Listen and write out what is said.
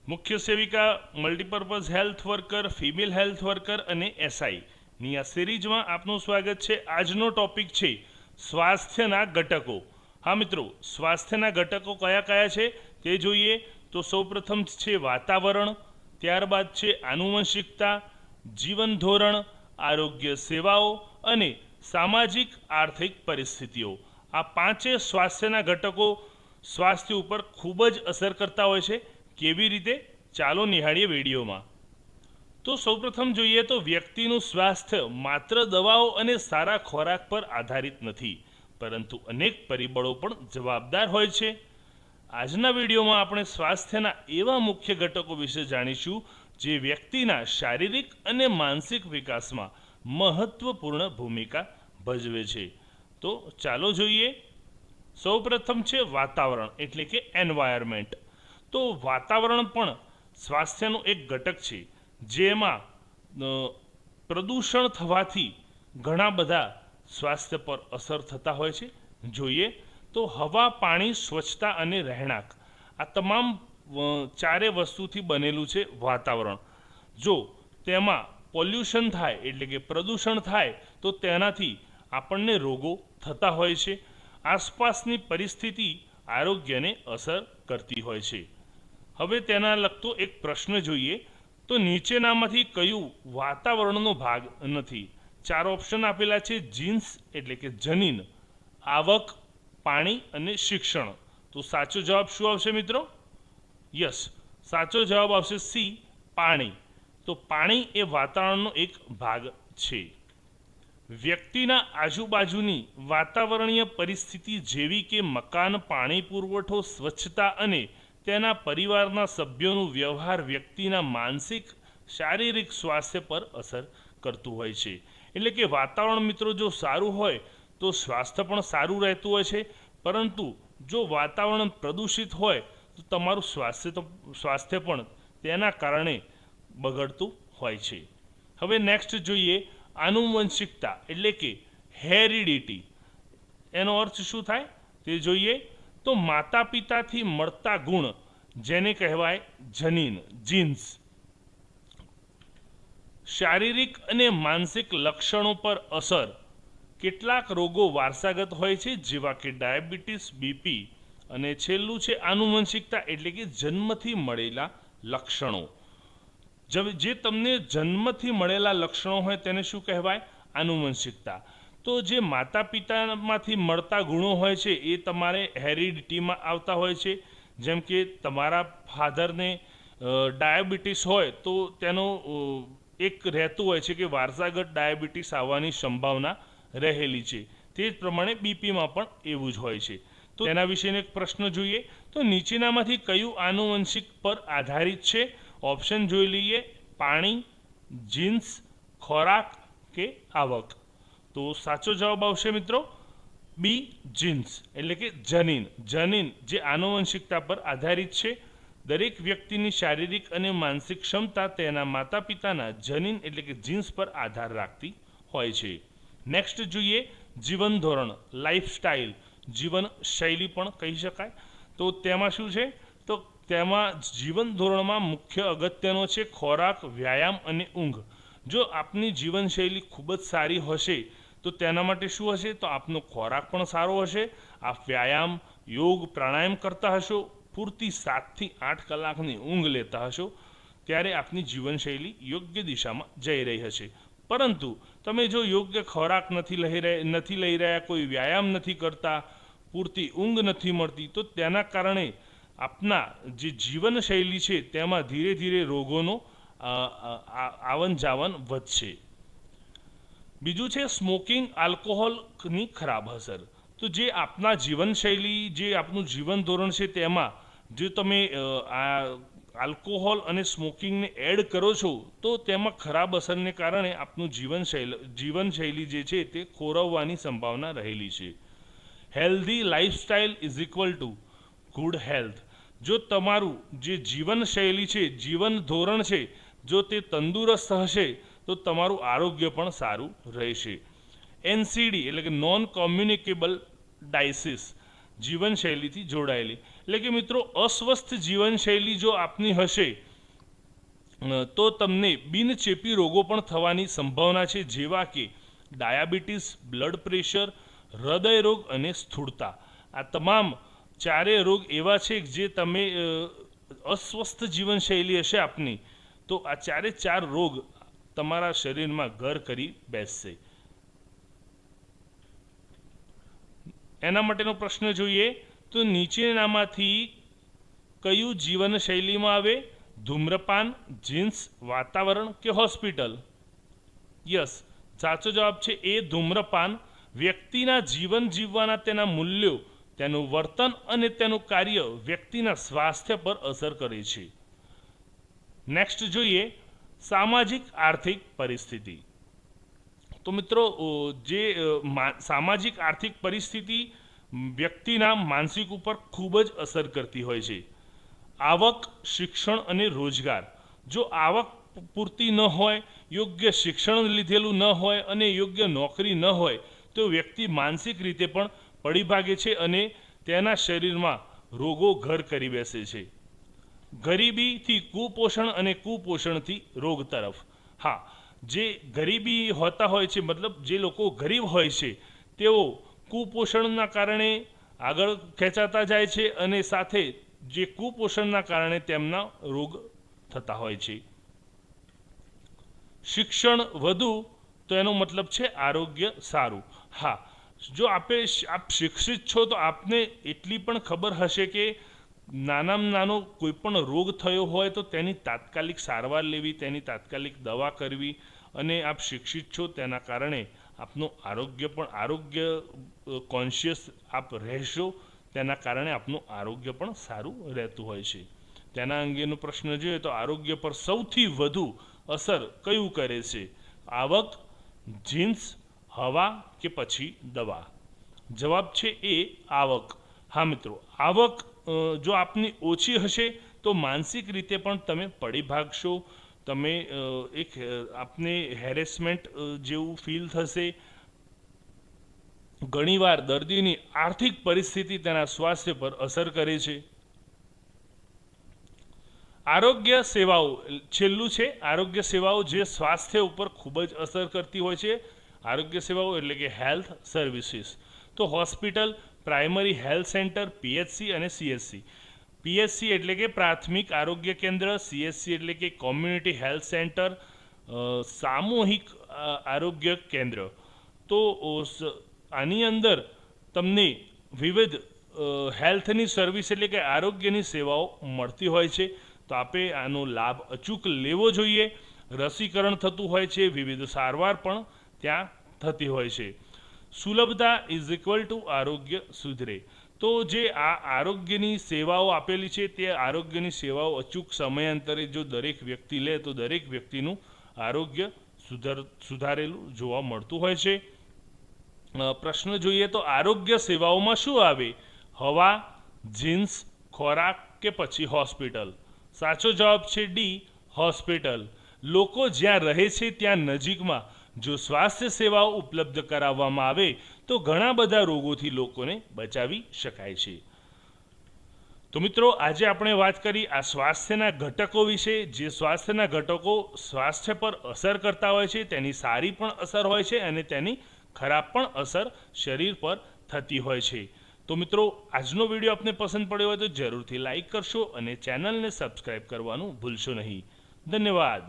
મુખ્ય સેવિકા, multipurpose health worker, female health worker અને એસઆઈની આ સિરીઝમાં આપનું સ્વાગત છે। આજનો ટોપિક છે સ્વાસ્થ્યના ઘટકો। હા મિત્રો, સ્વાસ્થ્યના ઘટકો કયા કયા છે તે જોઈએ તો સૌપ્રથમ છે વાતાવરણ, ત્યારબાદ છે આનુવંશિકતા, જીવન ધોરણ, આરોગ્ય સેવાઓ અને સામાજિક આર્થિક પરિસ્થિતિઓ। આ પાંચે સ્વાસ્થ્યના ઘટકો સ્વાસ્થ્ય ઉપર ખૂબ જ અસર કરતા હોય છે। કેવી રીતે? ચાલો નિહાળીએ વિડીયોમાં। તો સૌપ્રથમ જોઈએ તો વ્યક્તિનું સ્વાસ્થ્ય માત્ર દવાઓ અને સારા ખોરાક પર આધારિત નથી, પરંતુ અનેક પરિબળો પણ જવાબદાર હોય છે। આજના વિડીયોમાં આપણે સ્વાસ્થ્યના એવા મુખ્ય ઘટકો વિશે જાણીશું જે વ્યક્તિના શારીરિક અને માનસિક વિકાસમાં મહત્વપૂર્ણ ભૂમિકા ભજવે છે। તો ચાલો જોઈએ। સૌપ્રથમ છે વાતાવરણ એટલે કે એન્વાયરમેન્ટ। તો વાતાવરણ પણ સ્વાસ્થ્યનું એક ઘટક છે, જેમાં પ્રદૂષણ થવાથી ઘણા બધા સ્વાસ્થ્ય પર અસર થતા હોય છે। જોઈએ તો હવા, પાણી, સ્વચ્છતા અને રહેણાંક, આ તમામ ચારે વસ્તુથી બનેલું છે વાતાવરણ। જો તેમાં પોલ્યુશન થાય એટલે કે પ્રદૂષણ થાય તો તેનાથી આપણને રોગો થતા હોય છે। આસપાસની પરિસ્થિતિ આરોગ્યને અસર કરતી હોય છે। હવે તેના લગતો એક પ્રશ્ન જોઈએ તો નીચેનામાંથી કયું વાતાવરણનો ભાગ નથી? ચાર ઓપ્શન આપેલા છે: જીન્સ એટલે કે જનીન, આવક, પાણી અને શિક્ષણ। તો સાચો જવાબ શું આવશે મિત્રો? યસ, સાચો જવાબ આવશે સી, પાણી। તો પાણી એ વાતાવરણનો એક ભાગ છે। વ્યક્તિના આજુબાજુની વાતાવરણીય પરિસ્થિતિ જેવી કે મકાન, પાણી પુરવઠો, સ્વચ્છતા અને તેના પરિવારના સભ્યોનું વ્યવહાર વ્યક્તિના માનસિક, શારીરિક સ્વાસ્થ્ય પર અસર કરતું હોય છે। એટલે કે વાતાવરણ મિત્રો જો સારું હોય તો સ્વાસ્થ્ય પણ સારું રહેતું હોય છે, પરંતુ જો વાતાવરણ પ્રદૂષિત હોય તો તમારું સ્વાસ્થ્ય પણ તેના કારણે બગડતું હોય છે। હવે નેક્સ્ટ જોઈએ આનુવંશિકતા એટલે કે હેરિડિટી। એનો અર્થ શું થાય તે જોઈએ તો માતા પિતાથી મળતા ગુણ, જેને કહેવાય જનીન, જીન્સ। શારીરિક અને માનસિક લક્ષણો પર અસર, કેટલાક રોગો વારસાગત હોય છે જેવા કે ડાયાબિટીસ, બીપી। અને છેલ્લું છે આનુવંશિકતા એટલે કે જન્મથી મળેલા લક્ષણો। જે તમને જન્મથી મળેલા લક્ષણો હોય તેને શું કહેવાય? આનુવંશિકતા। તો જે માતા પિતામાંથી મળતા ગુણો હોય છે એ તમારે હેરિડિટીમાં આવતા હોય છે। જેમ કે તમારા ફાધરને ડાયાબિટીસ હોય તો તેનો એક રહેતું હોય છે કે વારસાગત ડાયાબિટીસ આવવાની સંભાવના રહેલી છે। તે જ પ્રમાણે બીપીમાં પણ એવું જ હોય છે। તો તેના વિશેનો એક પ્રશ્ન જોઈએ તો નીચેનામાંથી કયું આનુવંશિક પર આધારિત છે? ઓપ્શન જોઈ લઈએ: પાણી, જીન્સ, ખોરાક કે આવક। તો સાચો જવાબ આવશે મિત્રો બી, જીન્સ એટલે કે જનીન। જનીન જે આનુવંશિકતા પર આધારિત છે। દરેક વ્યક્તિની શારીરિક અને માનસિક ક્ષમતા તેના માતા પિતાના જનીન એટલે કે જીન્સ પર આધાર રાખતી હોય છે। નેક્સ્ટ જોઈએ જીવન ધોરણ, લાઈફસ્ટાઈલ, જીવન શૈલી પણ કહી શકાય। તો તેમાં શું છે? તો તેમાં જીવન ધોરણમાં મુખ્ય અગત્યનો છે ખોરાક, વ્યાયામ અને ઊંઘ। જો આપની જીવનશૈલી ખૂબ જ સારી હશે તો તેના માટે શું હશે? તો આપનો ખોરાક પણ સારો હશે, આપ વ્યાયામ, યોગ, પ્રાણાયામ કરતા હશો, પૂરતી 7 થી 8 કલાકની ઊંઘ લેતા હશો, ત્યારે આપની જીવનશૈલી યોગ્ય દિશામાં જઈ રહી હશે। પરંતુ તમે જો યોગ્ય ખોરાક નથી લઈ રહ્યા, કોઈ વ્યાયામ નથી કરતા, પૂરતી ઊંઘ નથી મળતી, તો તેના કારણે આપના જે જીવનશૈલી છે તેમાં ધીરે ધીરે રોગોનો આવન જાવન વધશે। બીજું છે સ્મોકિંગ, આલ્કોહોલની ખરાબ અસર। તો જે આપના જીવનશૈલી, જે આપનું જીવન ધોરણ છે તેમાં જો તમે આલ્કોહોલ અને સ્મોકિંગને એડ કરો છો તો તેમાં ખરાબ અસરને કારણે આપનું જીવનશૈલી જે છે તે ખોરવવાની સંભાવના રહેલી છે। Healthy lifestyle is equal to good health. જો તમારું જે જીવનશૈલી છે, જીવન ધોરણ છે, જો તે તંદુરસ્ત હશે તો તમારું આરોગ્ય પણ સારું રહેશે। એનસીડી એટલે કે નોન કોમ્યુનિકેબલ ડાયસીસ, જીવનશૈલીથી જોડાયેલી, એટલે કે મિત્રો અસ્વસ્થ જીવનશૈલી જો આપની હશે તો તમને બિનચેપી રોગો પણ થવાની સંભાવના છે, જેવા કે ડાયાબિટીસ, બ્લડ પ્રેશર, હૃદય રોગ અને સ્થૂળતા. આ તમામ ચારેય રોગ એવા છે જે તમે અસ્વસ્થ જીવનશૈલી હશે આપની તો આ ચાર રોગ તમારા શરીરમાં ઘર કરી બેસશે. એના માટેનો પ્રશ્ન જોઈએ તો નીચેનામાંથી કયું જીવનશૈલીમાં આવે? ધૂમ્રપાન, જીન્સ, વાતાવરણ કે હોસ્પિટલ? યસ, સાચો જવાબ છે એ ધૂમ્રપાન વ્યક્તિના જીવન જીવવાના તેના મૂલ્યો, તેનું વર્તન અને તેનું કાર્ય વ્યક્તિના સ્વાસ્થ્ય પર અસર કરે છે. નેક્સ્ટ જોઈએ સામાજિક આર્થિક પરિસ્થિતિ. તો મિત્રો જે સામાજિક આર્થિક પરિસ્થિતિ વ્યક્તિના માનસિક ઉપર ખૂબ જ અસર કરતી હોય છે. આવક, શિક્ષણ અને રોજગાર. જો આવક પૂરતી ન હોય, યોગ્ય શિક્ષણ લીધેલું ન હોય અને યોગ્ય નોકરી ન હોય તો વ્યક્તિ માનસિક રીતે પણ પડી ભાગે છે અને તેના શરીરમાં રોગો ઘર કરી બેસે છે. ગરીબીથી કુપોષણ અને કુપોષણથી રોગ તરફ. હા, જે ગરીબી હોતા હોય છે, મતલબ જે લોકો ગરીબ હોય છે તેઓ કુપોષણના કારણે આગળ ખેંચાતા જાય છે અને સાથે જે કુપોષણના કારણે તેમના રોગ થતા હોય છે. શિક્ષણ વધુ તો એનો મતલબ છે આરોગ્ય સારું. હા, જો આપ શિક્ષિત છો તો આપને એટલી પણ ખબર હશે કે નાનામાં નાનો કોઈ પણ રોગ થયો હોય તો તેની તાત્કાલિક સારવાર લેવી, તેની તાત્કાલિક દવા કરવી, અને આપ શિક્ષિત છો તેના કારણે આપનું આરોગ્ય કોન્શિયસ આપ રહેશો, તેના કારણે આપનું આરોગ્ય પણ સારું રહેતું હોય છે. તેના અંગેનો પ્રશ્ન જોઈએ તો આરોગ્ય પર સૌથી વધુ અસર કયું કરે છે? આવક, જીન્સ, હવા કે પછી દવા? જવાબ છે એ આવક. હા મિત્રો, આવક જો આપની ઓછી હશે તો માનસિક રીતે પણ તમે પડી ભાગશો, તમે આપને હેરેસમેન્ટ જેવું ફીલ થશે. ઘણીવાર દર્દીની આર્થિક પરિસ્થિતિ તેના સ્વાસ્થ્ય પર અસર કરે છે. આરોગ્ય સેવાઓ છેલ્લું છે. આરોગ્ય સેવાઓ જે સ્વાસ્થ્ય ઉપર ખૂબ જ અસર કરતી હોય છે. આરોગ્ય સેવાઓ એટલે કે હેલ્થ સર્વિસીસ. તો hospital, primary health centre, PHC અને સીએચસી. પીએચસી એટલે કે પ્રાથમિક આરોગ્ય કેન્દ્ર, સીએચસી એટલે કે કોમ્યુનિટી હેલ્થ સેન્ટર, સામૂહિક આરોગ્ય કેન્દ્ર. તો આની અંદર તમને વિવિધ હેલ્થની સર્વિસ એટલે કે આરોગ્યની સેવાઓ મળતી હોય છે. તો આપે આનો લાભ અચૂક લેવો જોઈએ. રસીકરણ થતું હોય છે, વિવિધ સારવાર પણ ત્યાં થતી હોય છે. સુલભતા ઇઝ ઇક્વલ ટુ આરોગ્ય સુધરે. તો જે આ આરોગ્યની સેવાઓ આપેલી છે તે આરોગ્યની સેવાઓ અચૂક સમયાંતરે જો દરેક વ્યક્તિ લે તો દરેક વ્યક્તિનું આરોગ્ય સુધારેલું જોવા મળતું હોય છે. પ્રશ્ન જોઈએ તો આરોગ્ય સેવાઓમાં શું આવે? હવા, જીન્સ, ખોરાક કે પછી હોસ્પિટલ? સાચો જવાબ છે ડી, હોસ્પિટલ. લોકો જ્યાં રહે છે ત્યાં નજીકમાં જો સ્વાસ્થ્ય સેવાઓ ઉપલબ્ધ કરાવવામાં આવે તો ઘણા બધા રોગોથી લોકોને બચાવી શકાય છે. તો મિત્રો, આજે આપણે વાત કરી આ સ્વાસ્થ્યના ઘટકો વિશે. જે સ્વાસ્થ્યના ઘટકો સ્વાસ્થ્ય પર અસર કરતા હોય છે તેની સારી પણ અસર હોય છે અને તેની ખરાબ પણ અસર શરીર પર થતી હોય છે. તો મિત્રો, આજનો વિડીયો આપને પસંદ પડ્યો હોય તો જરૂરથી લાઈક કરશો અને ચેનલને સબસ્ક્રાઈબ કરવાનું ભૂલશો નહીં. ધન્યવાદ.